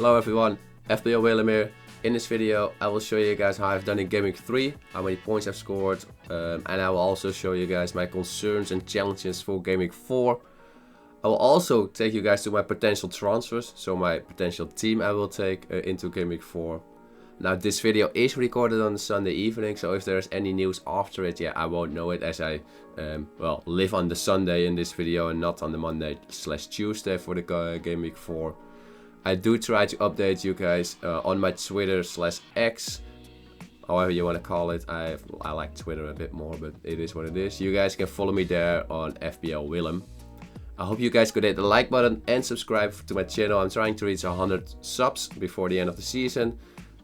Hello everyone, FBO Willem here. In this video I will show you guys how I've done in GameWeek 3, how many points I've scored, and I will also show you guys my concerns and challenges for GameWeek 4. I will also take you guys to my potential transfers, so my potential team I will take into GameWeek 4. Now this video is recorded on Sunday evening, so if there's any news after it, I won't know it, as I live on the Sunday in this video and not on the Monday/Tuesday for the GameWeek 4. I do try to update you guys on my Twitter/X, however you want to call it. I like Twitter a bit more, but it is what it is. You guys can follow me there on FBL Willem. I hope you guys could hit the like button and subscribe to my channel. I'm trying to reach 100 subs before the end of the season.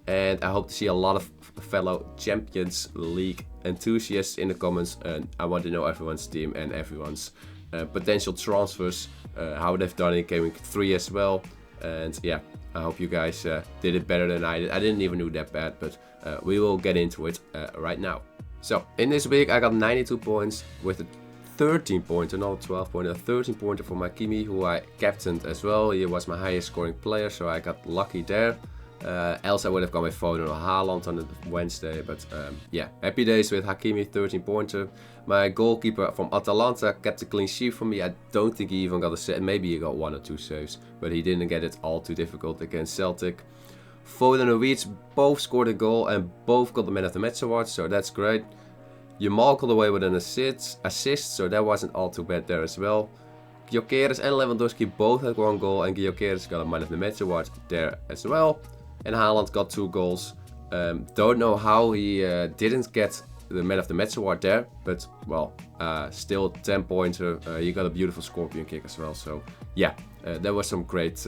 And I hope to see a lot of fellow Champions League enthusiasts in the comments. And I want to know everyone's team and everyone's potential transfers, how they've done in GameWeek 3 as well. And yeah, I hope you guys did it better than I did. I didn't even do that bad, but we will get into it right now. So in this week I got 92 points with a 13 pointer, not a 12 pointer, a 13 pointer for my Kimi, who I captained as well. He was my highest scoring player, so I got lucky there. Else I would have gone with Foden or Haaland on the Wednesday, but yeah, happy days with Hakimi, 13 pointer. My goalkeeper from Atalanta kept a clean sheet for me. I don't think he even got a save, maybe he got 1 or 2 saves, but he didn't get it all too difficult against Celtic. Foden and Reeds both scored a goal and both got the Man of the Match award, so that's great. Jamal got away with an assist, so that wasn't all too bad there as well. Gyökeres and Lewandowski both had 1 goal, and Gyökeres got a Man of the Match award there as well. And Haaland got 2 goals. Don't know how he didn't get the Man of the Match award there, but well, still 10 pointer. He got a beautiful scorpion kick as well. So yeah, there was some great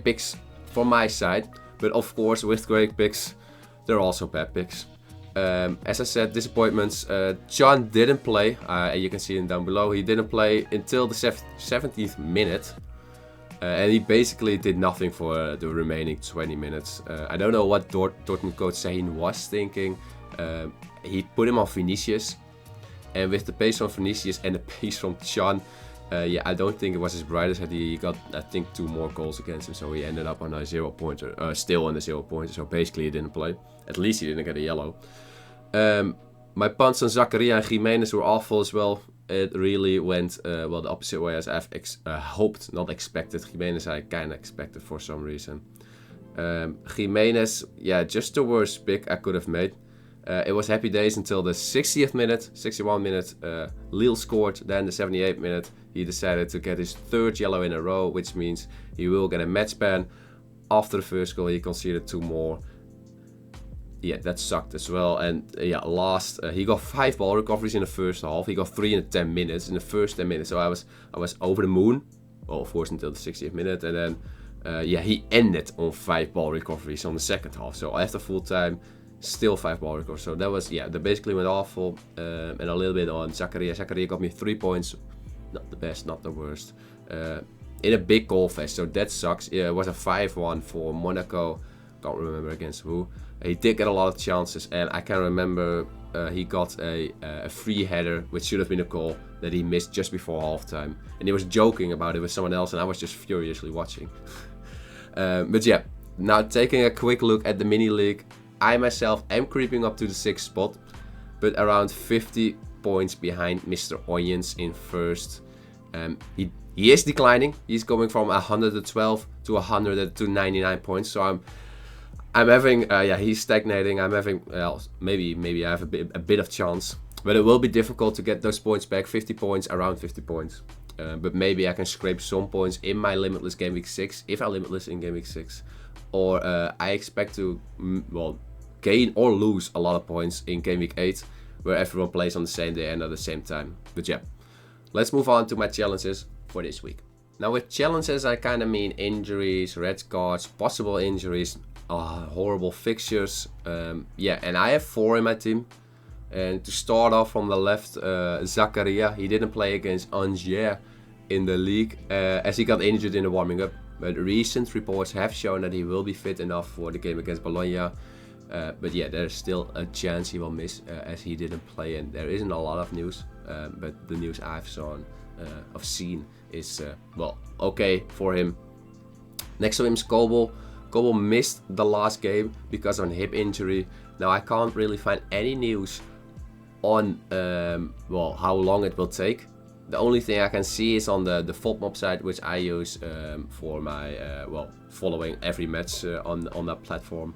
picks from my side. But of course, with great picks, there are also bad picks. As I said, disappointments. John didn't play. You can see him down below. He didn't play until the 70th minute. And he basically did nothing for the remaining 20 minutes. I don't know what Dortmund coach Sahin was thinking. He put him on Vinicius. And with the pace from Vinicius and the pace from Can, yeah, I don't think it was his brightest idea. He got, I think, 2 more goals against him. So he ended up on a 0 pointer. Still on the 0 pointer. So basically he didn't play. At least he didn't get a yellow. My punts on Zakaria and Jimenez were awful as well. It really went well the opposite way as I've hoped, not expected. Jimenez I kind of expected for some reason. Jimenez, yeah, just the worst pick I could have made. It was happy days until the 60th minute, 61 minute. Lille scored. Then the 78th minute, he decided to get his 3rd yellow in a row, which means he will get a match ban. After the first goal, he conceded 2 more. Yeah, that sucked as well. And yeah, last he got 5 ball recoveries in the first half. He got 3 in 10 minutes in the first 10 minutes. So I was over the moon. Well, of course, until the 60th minute, and then yeah, he ended on 5 ball recoveries on the second half. So after full time, still 5 ball recoveries. So that was, yeah, that basically went awful. And a little bit on Zakaria. Zakaria got me 3 points. Not the best, not the worst. In a big goal fest, so that sucks. Yeah, it was a 5-1 for Monaco. Can't remember against who. He did get a lot of chances, and I can remember he got a free header, which should have been a goal, that he missed just before halftime. And he was joking about it with someone else, and I was just furiously watching. But yeah, now taking a quick look at the mini league, I myself am creeping up to the 6th spot, but around 50 points behind Mr. Onions in 1st. He is declining. He's going from 112 to 100 to 99 points. So I'm having, yeah, he's stagnating. I'm having, well, maybe I have a bit of chance, but it will be difficult to get those points back. 50 points, around 50 points. But maybe I can scrape some points in my limitless game week 6, if I limitless in game week 6. Or I expect to, well, gain or lose a lot of points in game week 8, where everyone plays on the same day and at the same time. But yeah, let's move on to my challenges for this week. Now with challenges, I kind of mean injuries, red cards, possible injuries, horrible fixtures. Yeah, and I have 4 in my team. And to start off from the left, Zakaria, he didn't play against Angers in the league as he got injured in the warming up. But recent reports have shown that he will be fit enough for the game against Bologna. But yeah, there's still a chance he will miss as he didn't play, and there isn't a lot of news. But the news I've seen is well, okay for him. Next to him is Kobel. Kobel missed the last game because of a hip injury. Now I can't really find any news on well, how long it will take. The only thing I can see is on the FODMOB site, which I use for my well, following every match on that platform.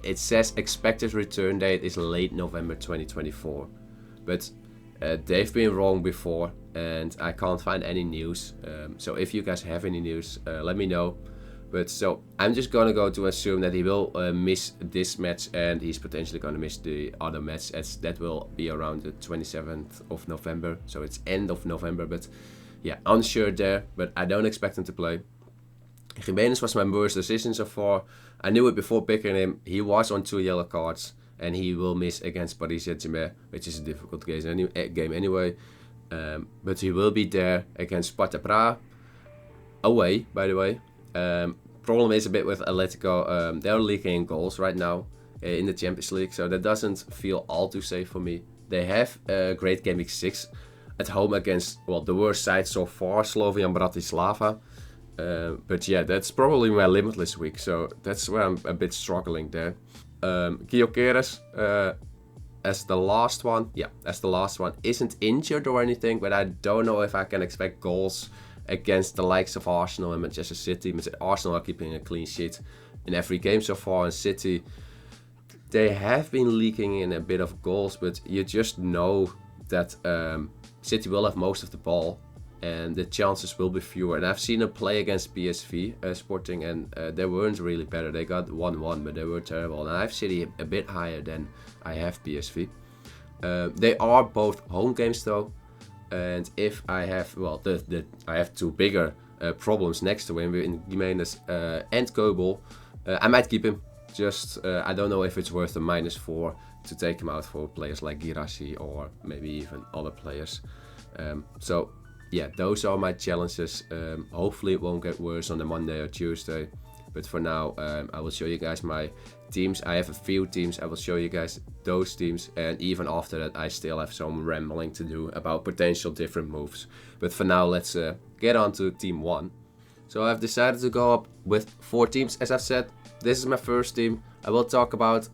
It says expected return date is late November 2024, but they've been wrong before and I can't find any news. So if you guys have any news, let me know. But so I'm just gonna go to assume that he will miss this match and he's potentially gonna miss the other match, as that will be around the 27th of November. So it's end of November, but yeah, unsure there, but I don't expect him to play. Jimenez was my worst decision so far. I knew it before picking him. He was on 2 yellow cards and he will miss against Paris Saint-Germain, which is a difficult game anyway. But he will be there against Sparta Prague, away by the way. Problem is a bit with Atletico, they're leaking goals right now in the Champions League, so that doesn't feel all too safe for me. They have a great game week 6 at home against, well, the worst side so far, Slovan Bratislava. But yeah, that's probably my limitless week, so that's where I'm a bit struggling there. Gyökeres, as the last one, isn't injured or anything, but I don't know if I can expect goals against the likes of Arsenal and Manchester City. Arsenal are keeping a clean sheet in every game so far, and City, they have been leaking in a bit of goals, but you just know that City will have most of the ball and the chances will be fewer. And I've seen them play against PSV Sporting, and they weren't really better. They got 1-1, but they were terrible. And I have City a bit higher than I have PSV. They are both home games though. And if I have, well, I have 2 bigger problems next to him in Jimenez and Kobel, I might keep him. Just I don't know if it's worth a -4 to take him out for players like Guirassy or maybe even other players. So yeah, those are my challenges. Hopefully it won't get worse on the Monday or Tuesday. But for now, I will show you guys my teams. I have a few teams. I will show you guys those teams. And even after that, I still have some rambling to do about potential different moves. But for now, let's get on to team 1. So I've decided to go up with 4 teams. As I've said, this is my first team. I will talk about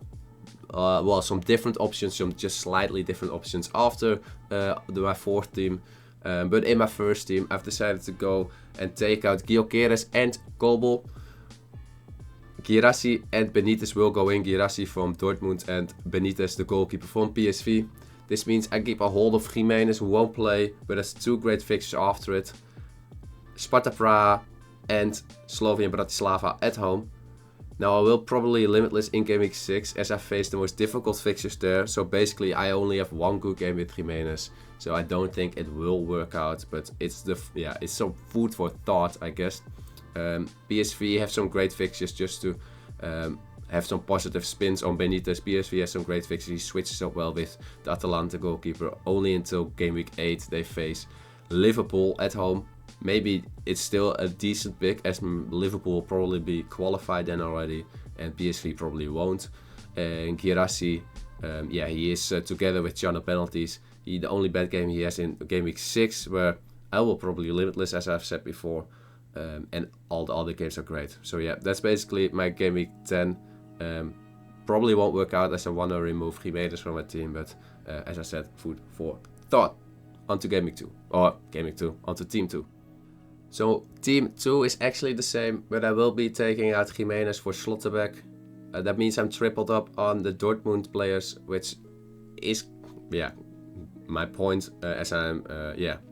well, some different options, some just slightly different options after my 4th team. But in my first team, I've decided to go and take out Gyökeres and Kobel. Guirassy and Benitez will go in. Guirassy from Dortmund and Benitez, the goalkeeper from PSV. This means I keep a hold of Jimenez, who won't play, but has 2 great fixtures after it. Sparta Prague and Slovan Bratislava at home. Now I will probably limitless in game week 6 as I face the most difficult fixtures there. So basically I only have 1 good game with Jimenez. So I don't think it will work out, but it's some food for thought, I guess. PSV have some great fixtures, just to have some positive spins on Benitez. PSV has some great fixtures. He switches up well with the Atalanta goalkeeper. Only until game week 8 they face Liverpool at home. Maybe it's still a decent pick, as Liverpool will probably be qualified then already and PSV probably won't. And Guirassy, he is together with Can penalties. The only bad game he has in game week 6, where I will probably limitless, as I've said before. And all the other games are great. So yeah, that's basically my game week 10. Probably won't work out as I want to remove Jimenez from my team, but as I said, food for thought. Onto game week 2, onto team 2. So team 2 is actually the same, but I will be taking out Jimenez for Schlotterbeck. That means I'm tripled up on the Dortmund players, which is, my point, as I'm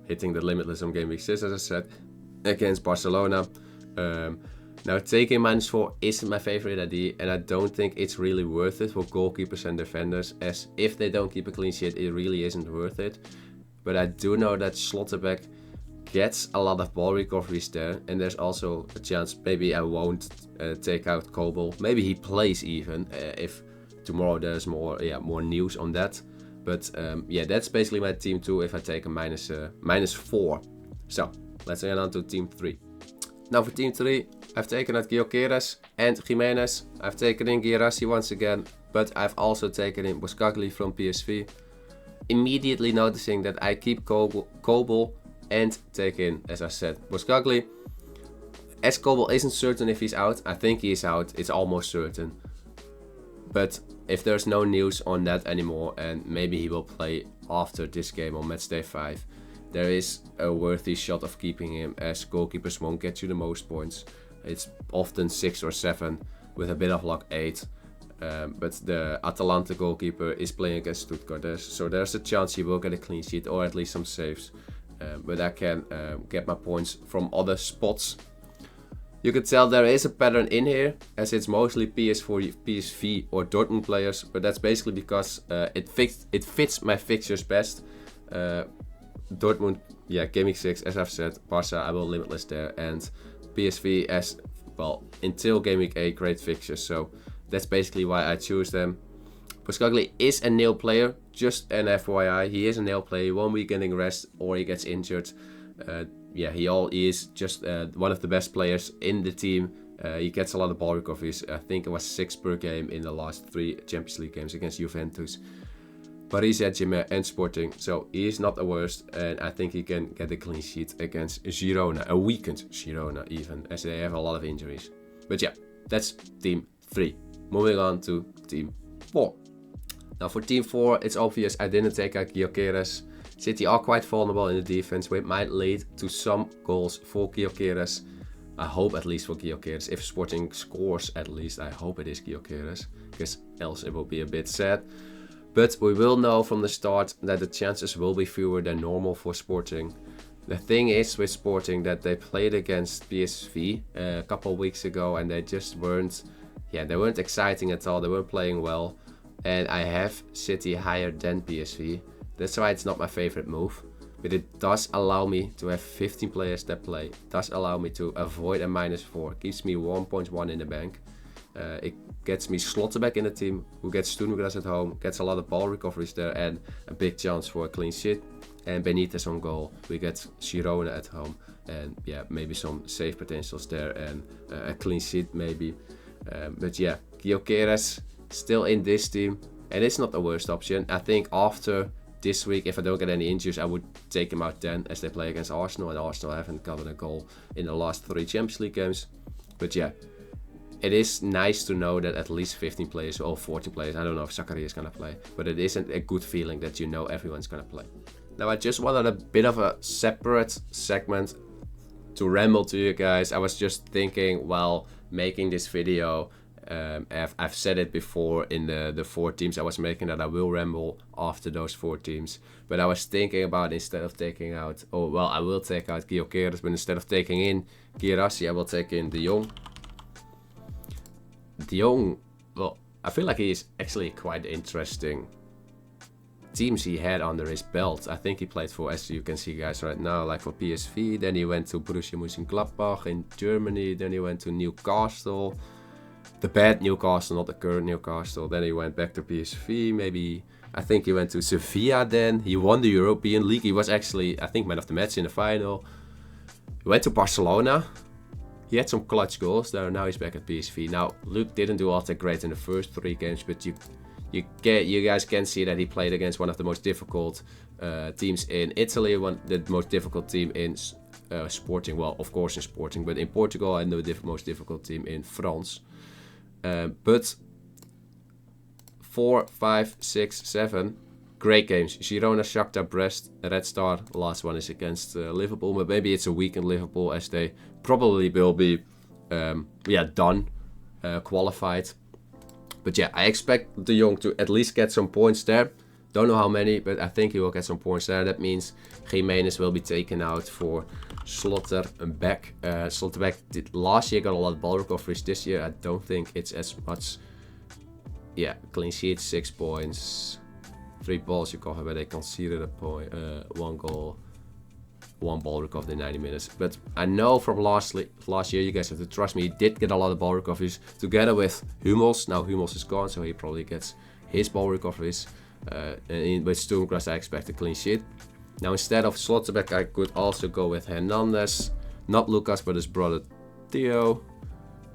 hitting the limitless on game week 6, as I said, against Barcelona. Now taking -4 isn't my favorite idea, and I don't think it's really worth it for goalkeepers and defenders, as if they don't keep a clean sheet, it really isn't worth it. But I do know that Schlotterbeck gets a lot of ball recoveries there, and there's also a chance maybe I won't take out Kobel. Maybe he plays even if tomorrow there's more news on that. But that's basically my team 2 if I take a -4. So let's get on to team 3. Now for team 3, I've taken out Gyökeres and Jimenez. I've taken in Guirassy once again, but I've also taken in Boskagli from PSV. Immediately noticing that I keep Kobel and take in, as I said, Boskagli. Escobel isn't certain if he's out. I think he's out. It's almost certain. But if there's no news on that anymore, and maybe he will play after this game on Matchday 5, there is a worthy shot of keeping him, as goalkeepers won't get you the most points. It's often 6 or 7, with a bit of luck 8. But the Atalanta goalkeeper is playing against Stuttgart, so there's a chance he will get a clean sheet or at least some saves. But I can get my points from other spots. You can tell there is a pattern in here, as it's mostly PSV or Dortmund players, but that's basically because it fits my fixtures best. Dortmund, yeah, GameWeek 6, as I've said. Barca, I will limitless there, and PSV as well until GameWeek 8, great fixtures. So that's basically why I choose them. Poskogli is a nail player, just an FYI. He is a nail player. He won't be getting rest or he gets injured. Yeah, he is just one of the best players in the team. He gets a lot of ball recoveries. I think it was 6 per game in the last 3 Champions League games against Juventus, Paris Saint-Germain and Sporting. So he is not the worst, and I think he can get a clean sheet against Girona, a weakened Girona even, as they have a lot of injuries. But yeah, that's Team 3. Moving on to Team 4. Now for Team 4, it's obvious I didn't take out Gyökeres. City are quite vulnerable in the defense, which might lead to some goals for Gyökeres. I hope at least for Gyökeres. If Sporting scores at least, I hope it is Gyökeres, because else it will be a bit sad. But we will know from the start that the chances will be fewer than normal for Sporting. The thing is with Sporting that they played against PSV a couple of weeks ago, and they just weren't exciting at all. They weren't playing well, and I have City higher than PSV. That's why it's not my favorite move, but it does allow me to have 15 players that play. It does allow me to avoid a -4. Keeps me 1.1 in the bank. It gets me Slotterbeck in the team, who gets Stuttgart at home, gets a lot of ball recoveries there, and a big chance for a clean sheet. And Benitez on goal. We get Girona at home, and yeah, maybe some save potentials there, and a clean sheet maybe. But yeah, Gyökeres still in this team, and it's not the worst option. I think after this week, if I don't get any injuries, I would take him out then, as they play against Arsenal, and Arsenal haven't gotten a goal in the last 3 Champions League games. But yeah, it is nice to know that at least 15 players or 14 players, I don't know if Zakaria is going to play, but it isn't a good feeling that you know everyone's going to play. Now I just wanted a bit of a separate segment to ramble to you guys. I was just thinking while making this video, I've said it before in the 4 teams I was making, that I will ramble after those 4 teams. But I was thinking about, instead of taking out, I will take out Gyökeres, but instead of taking in Guirassy, I will take in De Jong. De Jong, well, I feel like he is actually quite interesting teams he had under his belt. I think he played for, as you can see guys right now, like for PSV, then he went to Borussia Mönchengladbach in Germany, then he went to Newcastle, the bad Newcastle, not the current Newcastle, then he went back to PSV, maybe, I think he went to Sevilla then, he won the European League, he was actually, I think, man of the match in the final, he went to Barcelona, he had some clutch goals there, now he's back at PSV. Now, Luke didn't do all that great in the first 3 games, but you guys can see that he played against one of the most difficult teams in Italy, the most difficult team in Sporting, well, of course in Sporting, but in Portugal, and the most difficult team in France. But 4, 5, 6, 7, great games. Girona, Shakhtar, Brest, Red Star. The last one is against Liverpool, but maybe it's a weakened Liverpool, as they probably will be done, qualified. But yeah, I expect De Jong to at least get some points there. Don't know how many, but I think he will get some points there. That means Jimenez will be taken out for Slotterbeck. Slotterbeck did last year, got a lot of ball recoveries. This year, I don't think it's as much. Yeah, clean sheet, 6 points. 3 balls recovered, but they conceded a point, 1 goal, 1 ball recovered in 90 minutes. But I know from last year, you guys have to trust me, he did get a lot of ball recoveries together with Hummels. Now Hummels is gone, so he probably gets his ball recoveries. And with Stuttgart, I expect a clean sheet. Now instead of Slotterbeck, I could also go with Hernandez, not Lucas, but his brother Theo.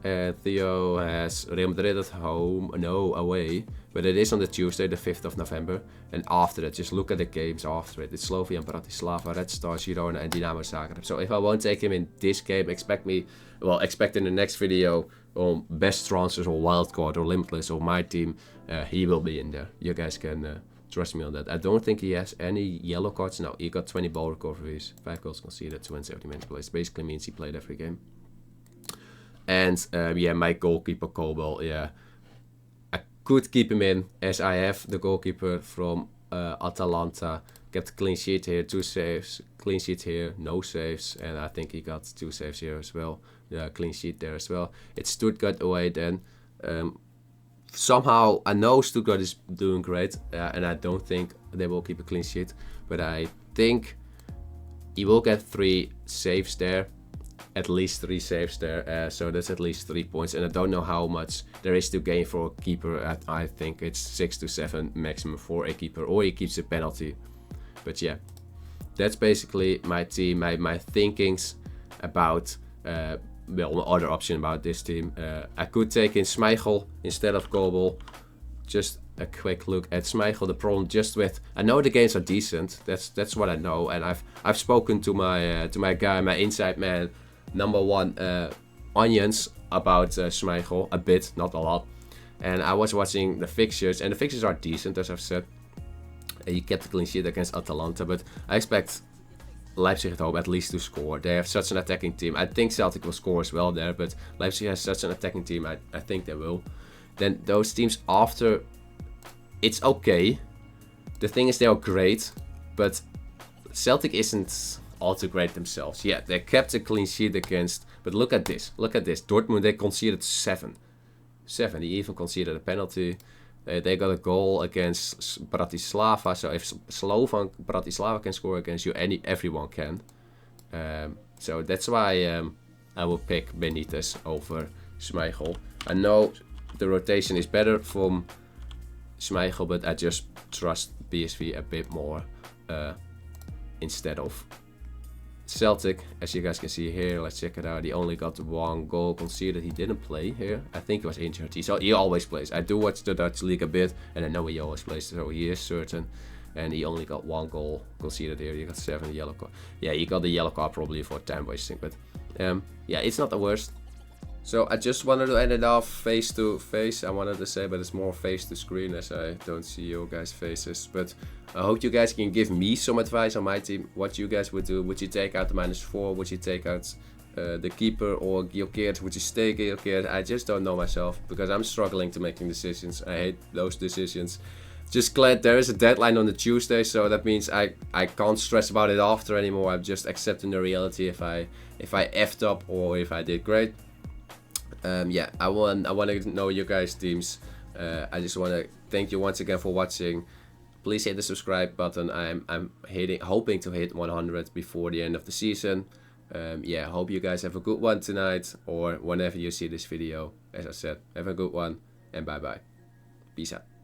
Theo has Real Madrid at home, no, away. but it is on the Tuesday, the 5th of November. And after that, just look at the games after it. It's Slavia and Bratislava, Red Star, Girona, and Dinamo Zagreb. So if I won't take him in this game, expect in the next video on best transfers or wildcard or limitless or my team, he will be in there. You guys can trust me on that. I don't think he has any yellow cards. No, he got 20 ball recoveries, 5 goals conceded, 270 minutes played. Basically means he played every game. And yeah, my goalkeeper Kobel, yeah, I could keep him in as I have the goalkeeper from Atalanta. Kept a clean sheet here, 2 saves, clean sheet here, no saves, and I think he got 2 saves here as well. Yeah, clean sheet there as well. It's Stuttgart away then. Somehow I know Stuttgart is doing great, and I don't think they will keep a clean sheet, but I think he will get 3 saves there, at least 3 saves there, so that's at least 3 points, and I don't know how much there is to gain for a keeper. I think it's 6 to 7 maximum for a keeper, or he keeps a penalty. But yeah, that's basically my team, my thinkings about well, the other option about this team. I could take in Schmeichel instead of Kobel. Just a quick look at Schmeichel. The problem just with, I know the games are decent. That's what I know, and I've spoken to my guy, my inside man, #1 Onions, about Schmeichel a bit, not a lot. And I was watching the fixtures, and the fixtures are decent, as I've said. He kept a clean sheet against Atalanta, but I expect Leipzig at home at least to score. They have such an attacking team. I think Celtic will score as well there, but Leipzig has such an attacking team, I think they will. Then those teams after, it's okay. The thing is, they are great, but Celtic isn't all too great themselves. Yeah, they kept a clean sheet against, but look at this. Look at this. Dortmund, they conceded 7. They even conceded a penalty. They got a goal against Bratislava, so if Slovan Bratislava can score against you, everyone can. So that's why I will pick Benitez over Schmeichel. I know the rotation is better from Schmeichel, but I just trust PSV a bit more instead of Celtic. As you guys can see here, let's check it out. He only got 1 goal conceded. He didn't play here. I think he was injured. He always plays. I do watch the Dutch league a bit, and I know he always plays, so he is certain. And he only got 1 goal conceded here. He got 7 yellow card. Yeah, he got the yellow card probably for time wasting, but yeah, it's not the worst. So I just wanted to end it off face to face, I wanted to say, but it's more face to screen as I don't see your guys' faces. But I hope you guys can give me some advice on my team, what you guys would do. Would you take out the -4? Would you take out the keeper or Gyökeres? Would you stay Gyökeres? I just don't know myself, because I'm struggling to making decisions. I hate those decisions. Just glad there is a deadline on the Tuesday, so that means I can't stress about it after anymore. I'm just accepting the reality if I effed up or if I did great. Yeah, I want to know your guys' teams. I just want to thank you once again for watching. Please hit the subscribe button. I'm hoping to hit 100 before the end of the season. Yeah, hope you guys have a good one tonight, or whenever you see this video. As I said, have a good one, and bye bye. Peace out.